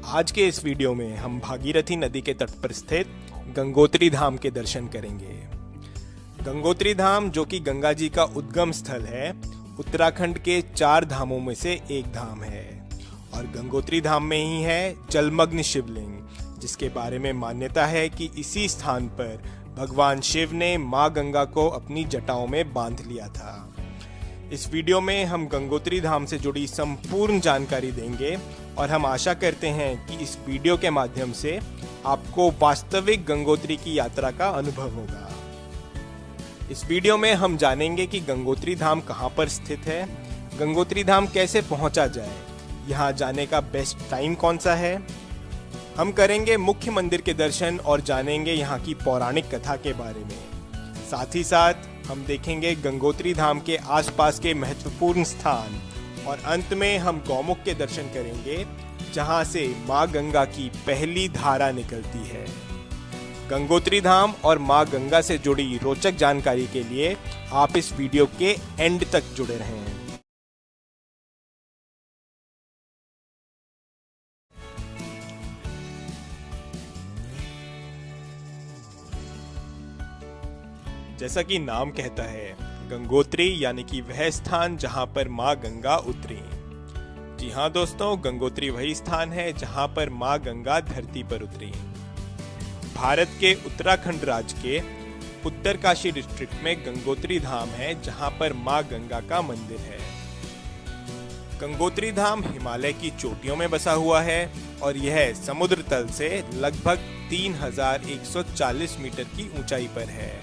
आज के इस वीडियो में हम भागीरथी नदी के तट पर स्थित गंगोत्री धाम के दर्शन करेंगे। गंगोत्री धाम, जो कि गंगा जी का उद्गम स्थल है, उत्तराखंड के 4 धामों में से एक धाम है और गंगोत्री धाम में ही है जलमग्न शिवलिंग, जिसके बारे में मान्यता है कि इसी स्थान पर भगवान शिव ने मां गंगा को अपनी जटाओं में बांध लिया था। इस वीडियो में हम गंगोत्री धाम से जुड़ी संपूर्ण जानकारी देंगे और हम आशा करते हैं कि इस वीडियो के माध्यम से आपको वास्तविक गंगोत्री की यात्रा का अनुभव होगा। इस वीडियो में हम जानेंगे कि गंगोत्री धाम कहां पर स्थित है, गंगोत्री धाम कैसे पहुंचा जाए, यहां जाने का बेस्ट टाइम कौन सा है। हम करेंगे मुख्य मंदिर के दर्शन और जानेंगे यहां की पौराणिक कथा के बारे में। साथ ही साथ हम देखेंगे गंगोत्री धाम के आसपास के महत्वपूर्ण स्थान और अंत में हम गौमुख के दर्शन करेंगे, जहां से मां गंगा की पहली धारा निकलती है। गंगोत्री धाम और मां गंगा से जुड़ी रोचक जानकारी के लिए आप इस वीडियो के एंड तक जुड़े रहें। जैसा कि नाम कहता है, गंगोत्री यानी कि वह स्थान जहां पर मां गंगा उतरी। जी हाँ दोस्तों, गंगोत्री वही स्थान है जहां पर मां गंगा धरती पर उतरी। भारत के उत्तराखंड राज्य के उत्तरकाशी डिस्ट्रिक्ट में गंगोत्री धाम है, जहां पर मां गंगा का मंदिर है। गंगोत्री धाम हिमालय की चोटियों में बसा हुआ है और यह समुद्र तल से लगभग 3140 मीटर की ऊंचाई पर है।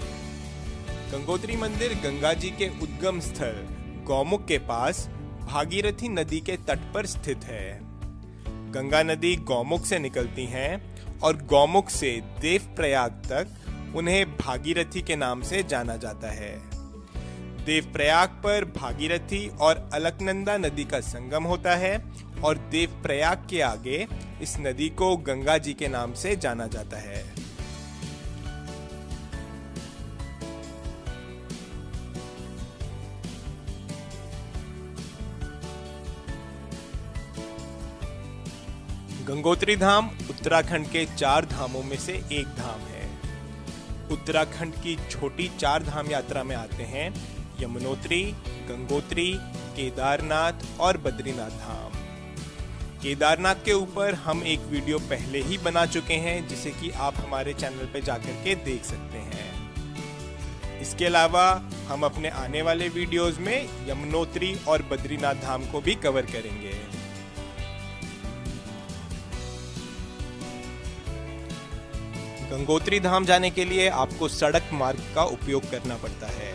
गंगोत्री मंदिर गंगा जी के उद्गम स्थल गौमुख के पास भागीरथी नदी के तट पर स्थित है। गंगा नदी गौमुख से निकलती हैं और गौमुख से देवप्रयाग तक उन्हें भागीरथी के नाम से जाना जाता है। देवप्रयाग पर भागीरथी और अलकनंदा नदी का संगम होता है और देवप्रयाग के आगे इस नदी को गंगा जी के नाम से जाना जाता है। गंगोत्री धाम उत्तराखंड के 4 धामों में से एक धाम है। उत्तराखंड की छोटी 4 धाम यात्रा में आते हैं यमुनोत्री, गंगोत्री, केदारनाथ और बद्रीनाथ धाम। केदारनाथ के ऊपर हम एक वीडियो पहले ही बना चुके हैं, जिसे कि आप हमारे चैनल पे जाकर के देख सकते हैं। इसके अलावा हम अपने आने वाले वीडियोस में यमुनोत्री और बद्रीनाथ धाम को भी कवर करेंगे। गंगोत्री धाम जाने के लिए आपको सड़क मार्ग का उपयोग करना पड़ता है।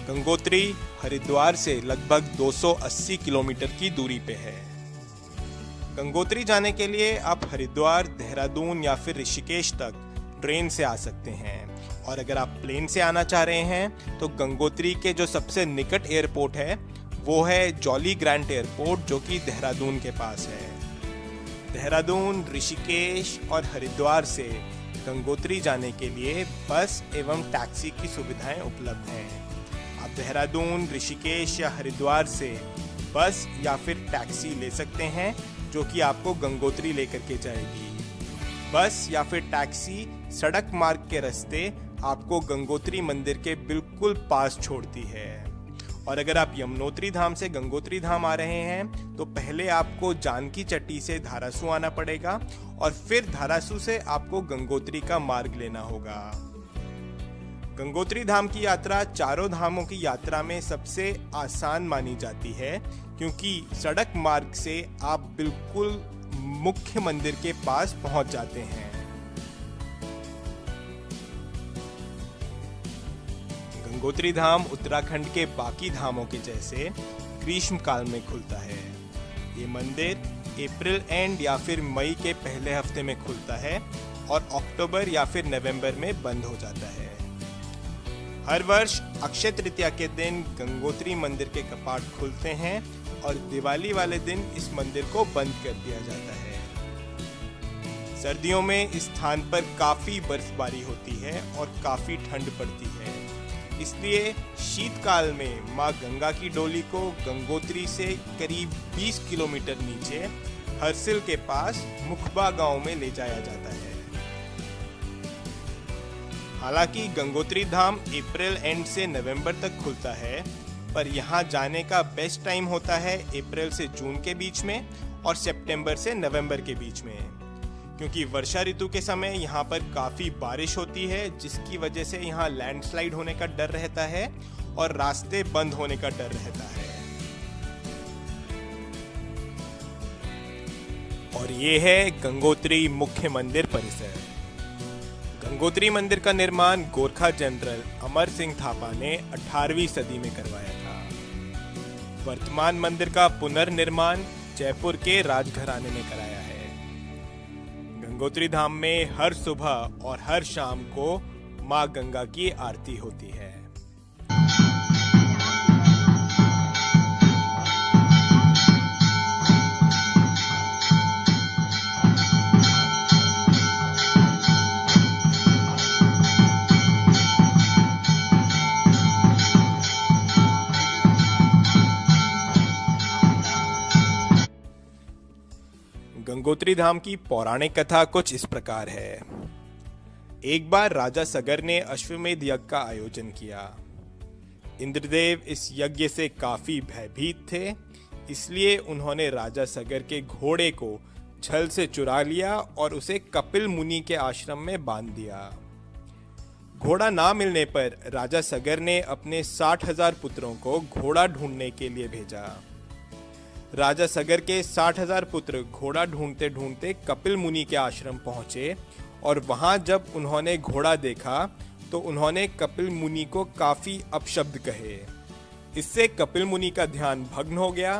गंगोत्री हरिद्वार से लगभग 280 किलोमीटर की दूरी पे है। गंगोत्री जाने के लिए आप हरिद्वार, देहरादून या फिर ऋषिकेश तक ट्रेन से आ सकते हैं और अगर आप प्लेन से आना चाह रहे हैं तो गंगोत्री के जो सबसे निकट एयरपोर्ट है वो है जॉली ग्रांट एयरपोर्ट, जो कि देहरादून के पास है। देहरादून, ऋषिकेश और हरिद्वार से गंगोत्री जाने के लिए बस एवं टैक्सी की सुविधाएं उपलब्ध हैं। आप देहरादून, ऋषिकेश या हरिद्वार से बस या फिर टैक्सी ले सकते हैं, जो कि आपको गंगोत्री लेकर के जाएगी। बस या फिर टैक्सी सड़क मार्ग के रास्ते आपको गंगोत्री मंदिर के बिल्कुल पास छोड़ती है। और अगर आप यमुनोत्री धाम से गंगोत्री धाम आ रहे हैं तो पहले आपको जानकी चट्टी से धारासू आना पड़ेगा और फिर धारासू से आपको गंगोत्री का मार्ग लेना होगा। गंगोत्री धाम की यात्रा चारों धामों की यात्रा में सबसे आसान मानी जाती है, क्योंकि सड़क मार्ग से आप बिल्कुल मुख्य मंदिर के पास पहुंच जाते हैं। गंगोत्री धाम उत्तराखंड के बाकी धामों के जैसे ग्रीष्म काल में खुलता है। ये मंदिर अप्रैल एंड या फिर मई के पहले हफ्ते में खुलता है और अक्टूबर या फिर नवंबर में बंद हो जाता है। हर वर्ष अक्षय तृतीया के दिन गंगोत्री मंदिर के कपाट खुलते हैं और दिवाली वाले दिन इस मंदिर को बंद कर दिया जाता है। सर्दियों में इस स्थान पर काफी बर्फबारी होती है और काफी ठंड पड़ती है, इसलिए शीतकाल में मां गंगा की डोली को गंगोत्री से करीब 20 किलोमीटर नीचे हरसिल के पास मुखबा गांव में ले जाया जाता है। हालांकि गंगोत्री धाम अप्रैल एंड से नवंबर तक खुलता है, पर यहाँ जाने का बेस्ट टाइम होता है अप्रैल से जून के बीच में और सितंबर से नवंबर के बीच में, क्योंकि वर्षा ऋतु के समय यहाँ पर काफ़ी बारिश होती है, जिसकी वजह से यहाँ लैंडस्लाइड होने का डर रहता है और रास्ते बंद होने का डर रहता है। और ये है गंगोत्री मुख्य मंदिर परिसर। गंगोत्री मंदिर का निर्माण गोरखा जनरल अमर सिंह थापा ने 18वीं सदी में करवाया था। वर्तमान मंदिर का पुनर्निर्माण जयपुर के राजघराने ने कराया है। गंगोत्री धाम में हर सुबह और हर शाम को मां गंगा की आरती होती है। गंगोत्री धाम की पौराणिक कथा कुछ इस प्रकार है। एक बार राजा सगर ने अश्वमेध यज्ञ का आयोजन किया। इंद्रदेव इस यज्ञ से काफी भयभीत थे, इसलिए उन्होंने राजा सगर के घोड़े को छल से चुरा लिया और उसे कपिल मुनि के आश्रम में बांध दिया। घोड़ा ना मिलने पर राजा सगर ने अपने 60,000 पुत्रों को घोड़ा ढूंढने के लिए भेजा। राजा सगर के 60,000 पुत्र घोड़ा ढूंढते ढूंढते कपिल मुनि के आश्रम पहुंचे और वहां जब उन्होंने घोड़ा देखा तो उन्होंने कपिल मुनि को काफी अपशब्द कहे। इससे कपिल मुनि का ध्यान भग्न हो गया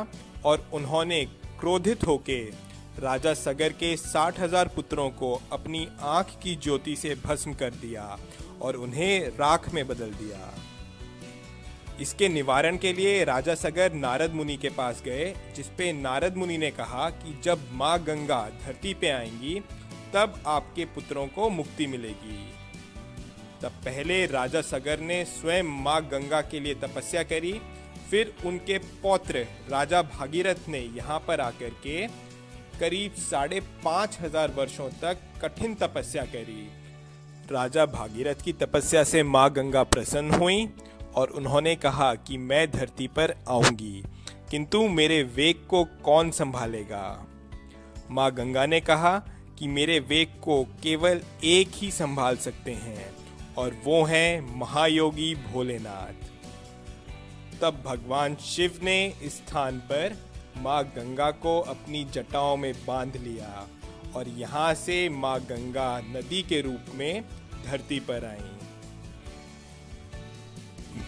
और उन्होंने क्रोधित होकर राजा सगर के 60,000 पुत्रों को अपनी आंख की ज्योति से भस्म कर दिया और उन्हें राख में बदल दिया। इसके निवारण के लिए राजा सगर नारद मुनि के पास गए, जिसपे नारद मुनि ने कहा कि जब माँ गंगा धरती पे आएंगी तब आपके पुत्रों को मुक्ति मिलेगी। तब पहले राजा सगर ने स्वयं माँ गंगा के लिए तपस्या करी, फिर उनके पौत्र राजा भागीरथ ने यहाँ पर आकर के करीब 5,500 वर्षों तक कठिन तपस्या करी। राजा भागीरथ की तपस्या से माँ गंगा प्रसन्न हुई और उन्होंने कहा कि मैं धरती पर आऊंगी, किंतु मेरे वेग को कौन संभालेगा। माँ गंगा ने कहा कि मेरे वेग को केवल एक ही संभाल सकते हैं और वो हैं महायोगी भोलेनाथ। तब भगवान शिव ने इस स्थान पर माँ गंगा को अपनी जटाओं में बांध लिया और यहाँ से माँ गंगा नदी के रूप में धरती पर आईं।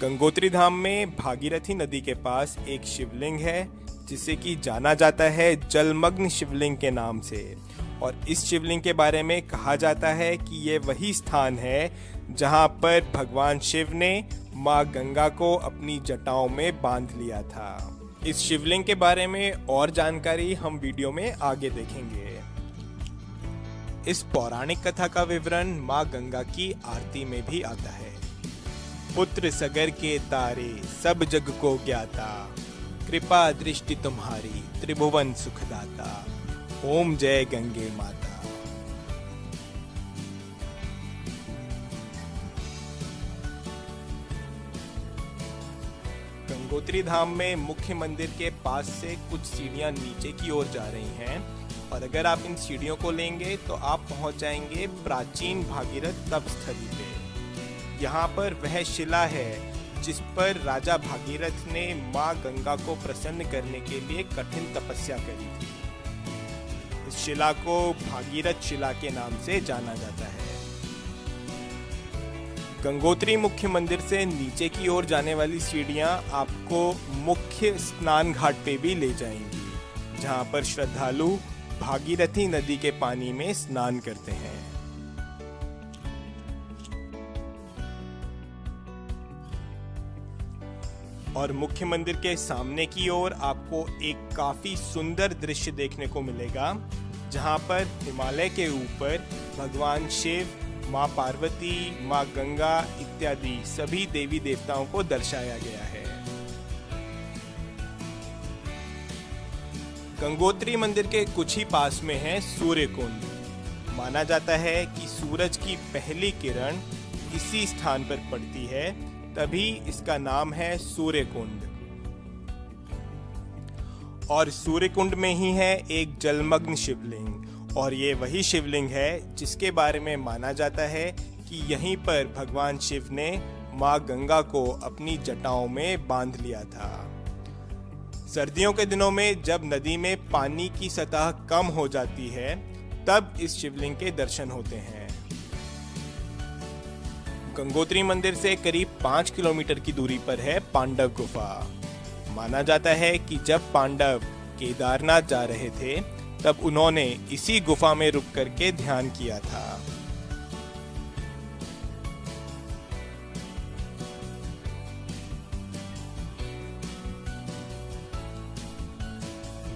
गंगोत्री धाम में भागीरथी नदी के पास एक शिवलिंग है, जिसे कि जाना जाता है जलमग्न शिवलिंग के नाम से। और इस शिवलिंग के बारे में कहा जाता है कि ये वही स्थान है जहां पर भगवान शिव ने माँ गंगा को अपनी जटाओं में बांध लिया था। इस शिवलिंग के बारे में और जानकारी हम वीडियो में आगे देखेंगे। इस पौराणिक कथा का विवरण माँ गंगा की आरती में भी आता है। पुत्र सगर के तारे सब जग को ज्ञाता, कृपा दृष्टि तुम्हारी त्रिभुवन सुखदाता, ओम जय गंगे माता। गंगोत्री धाम में मुख्य मंदिर के पास से कुछ सीढ़ियां नीचे की ओर जा रही हैं और अगर आप इन सीढ़ियों को लेंगे तो आप पहुंच जाएंगे प्राचीन भागीरथ तप स्थली पे। यहाँ पर वह शिला है जिस पर राजा भागीरथ ने माँ गंगा को प्रसन्न करने के लिए कठिन तपस्या करी थी। इस शिला को भागीरथ शिला के नाम से जाना जाता है। गंगोत्री मुख्य मंदिर से नीचे की ओर जाने वाली सीढ़ियां आपको मुख्य स्नान घाट पे भी ले जाएंगी, जहां पर श्रद्धालु भागीरथी नदी के पानी में स्नान करते हैं। और मुख्य मंदिर के सामने की ओर आपको एक काफी सुंदर दृश्य देखने को मिलेगा, जहां पर हिमालय के ऊपर भगवान शिव, माँ पार्वती, माँ गंगा इत्यादि सभी देवी देवताओं को दर्शाया गया है। गंगोत्री मंदिर के कुछ ही पास में है सूर्य कुंड। माना जाता है कि सूरज की पहली किरण इसी स्थान पर पड़ती है, तभी इसका नाम है सूर्य कुंड। और सूर्य कुंड में ही है एक जलमग्न शिवलिंग, और ये वही शिवलिंग है जिसके बारे में माना जाता है कि यहीं पर भगवान शिव ने माँ गंगा को अपनी जटाओं में बांध लिया था। सर्दियों के दिनों में जब नदी में पानी की सतह कम हो जाती है, तब इस शिवलिंग के दर्शन होते हैं। गंगोत्री मंदिर से करीब 5 किलोमीटर की दूरी पर है पांडव गुफा। माना जाता है कि जब पांडव केदारनाथ जा रहे थे, तब उन्होंने इसी गुफा में रुक करके ध्यान किया था।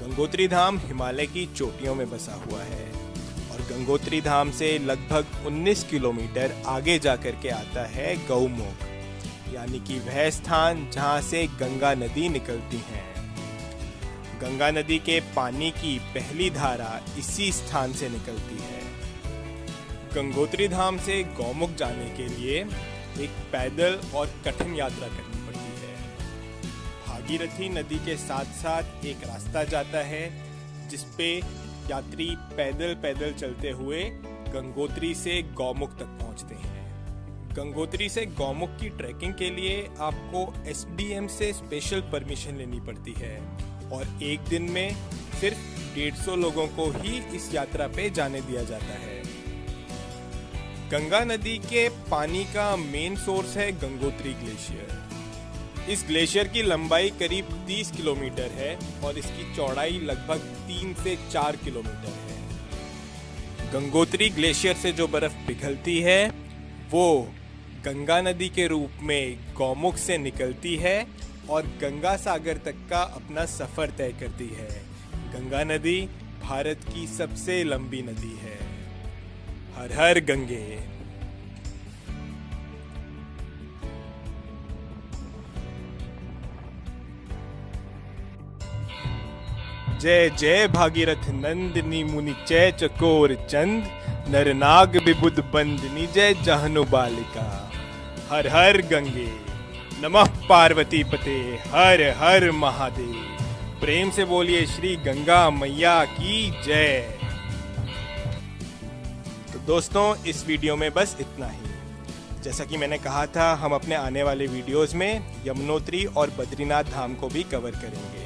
गंगोत्री धाम हिमालय की चोटियों में बसा हुआ है और गंगोत्री धाम से लगभग 19 किलोमीटर आगे जाकर के आता है गौमुख, यानी कि वह स्थान जहां से गंगा नदी निकलती है। गंगा नदी के पानी की पहली धारा इसी स्थान से निकलती है। गंगोत्री धाम से गौमुख जाने के लिए एक पैदल और कठिन यात्रा करनी पड़ती है। भागीरथी नदी के साथ साथ एक रास्ता जाता है जिसपे यात्री पैदल पैदल चलते हुए गंगोत्री से गौमुख तक पहुंचते हैं। गंगोत्री से गौमुख की ट्रैकिंग के लिए आपको एसडीएम से स्पेशल परमिशन लेनी पड़ती है और एक दिन में सिर्फ 150 लोगों को ही इस यात्रा पे जाने दिया जाता है। गंगा नदी के पानी का मेन सोर्स है गंगोत्री ग्लेशियर। इस ग्लेशियर की लंबाई करीब 30 किलोमीटर है और इसकी चौड़ाई लगभग 3 से 4 किलोमीटर है। गंगोत्री ग्लेशियर से जो बर्फ पिघलती है वो गंगा नदी के रूप में गौमुख से निकलती है और गंगा सागर तक का अपना सफर तय करती है। गंगा नदी भारत की सबसे लंबी नदी है। हर हर गंगे। जय जय भागीरथ नंदिनी मुनि चय चकोर चंद, नरनाग विबुध बंदनी जय जहनु बालिका। हर हर गंगे। नमः पार्वती पते, हर हर महादेव। प्रेम से बोलिए श्री गंगा मैया की जय। तो दोस्तों, इस वीडियो में बस इतना ही। जैसा कि मैंने कहा था, हम अपने आने वाले वीडियोस में यमुनोत्री और बद्रीनाथ धाम को भी कवर करेंगे।